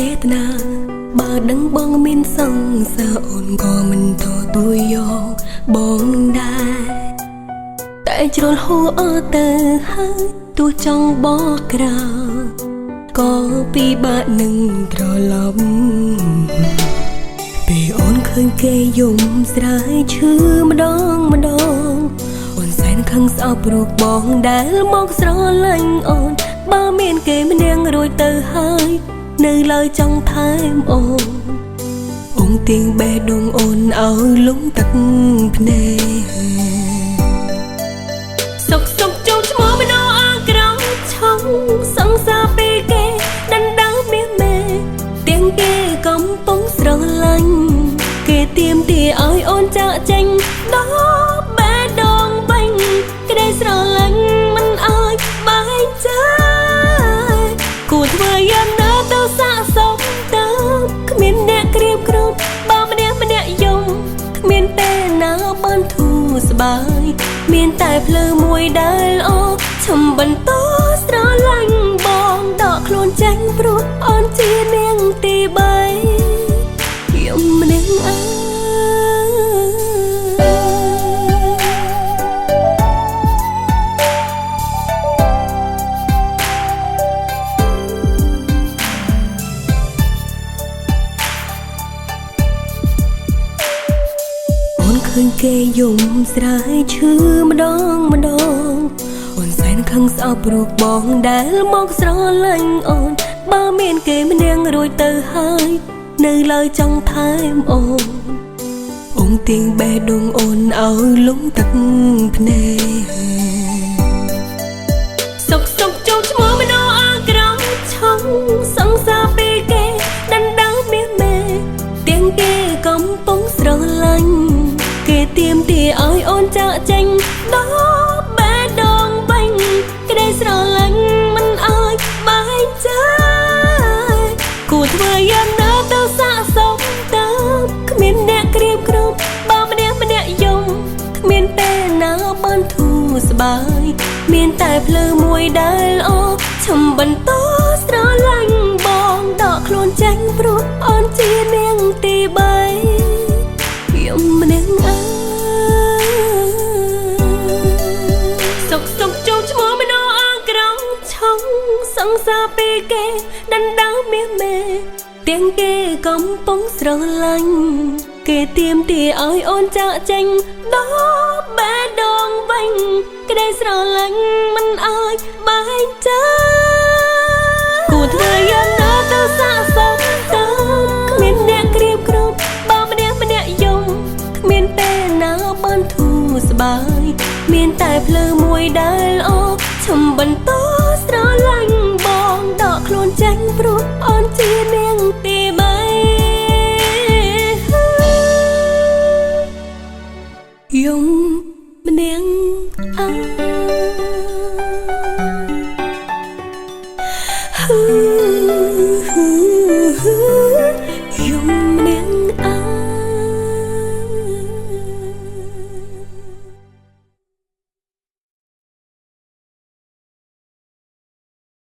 ចេតនាបើដឹងបងមានសង្សារអូនក៏មិនទទួលយកបងដែរតែជ្រុលហួរអើទៅហើយទោះចង់បកក្រៅក៏ពិបាកនឹងត្រឡប់ពេលអូនឃើញគេយំស្រាយឈឺម្ដងអូនសែនខឹងស្អប់ព្រោះបងដែលមកស្រឡាញ់អូនបើមានគេម្នាក់រួចទៅហើយនៅឡើយចង់ថែមអូនអូនទៀងបេះដូងអូនឲ្យលងទឹកភ្នែកសុកចូលឈ្មោះមិនអើក្រំឆុងសង្សារពីគេដណ្ដើមមានមេទៀងគេកំពុងស្រឡាញ់គេទៀមទាឲ្យអូនចាក់ចេញដល់បេះដូងបាញ់ក្តីស្រឡាញ់មិនឲ្យបែកចាយគួរធ្វើយ៉ាងណាទៅសាកសមទៅគ្មានអ្នកក្រៀមក្រំបើម្នាក់យំគ្មានពេលណាបានធូរស្បើយមានតែភ្លើមួយដែលអូឈំបន្តស្រឡាញ់បងដកខ្លួនចេញព្រោះអូនជានាងទី3យំម្នាក់អើឃើញគេយំស្រាយឈឺម្ដងអូនសែនខឹងស្អប់ព្រោះបងដែលមកស្រឡាញ់អូនបើមានគេម្នាក់រួចទៅហើយនៅឡើយចង់ថែមអូនទៀងបេះដូងអូនឲ្យលងទឹកភ្នែកសុកចូលឈ្មោះមិនអើក្រំឆុងសង្សារពីគេដណ្ដើមមានមេទៀងគេកំពុងស្រឡាញ់គេទៀមទាឲ្យអូនចាក់ចេញដល់បេះដូងបាញ់ក្តីស្រឡាញ់មិនឲ្យបែកចាយគួរធ្វើយ៉ាងណាទៅសាកសមទៅគ្មានអ្នកក្រៀមក្រំបើម្នាក់យំគ្មានពេលណាបានធូរស្បើយមានតែភ្លើមួយដែលអូឈំបន្តស្រឡាញ់បងដកខ្លួនចេញព្រោះអូនជានាងទី3យំម្នាក់អើសុកចូលឈ្មោះមិនអើក្រំឆុងសង្សារពីគេដណ្ដើមមានមេទៀងគេកំពុងស្រឡាញ់គេទៀមទាឲ្យអូនចាក់ចេញដល់បេះដូងបាញ់ក្តីស្រឡាញ់មិនឲ្យបែកចាយគួរធ្វើយ៉ាងណាទៅសាកសមទៅគ្មានអ្នកក្រៀមក្រំបើម្នាក់យំគ្មានពេលណាបានធូរស្បើយមានតែភ្លើមួយដែលអូឈំបន្តស្រឡាញ់បងដកខ្លួនចេញព្រោះអូនជានាងទី3យំម្នាក់អើ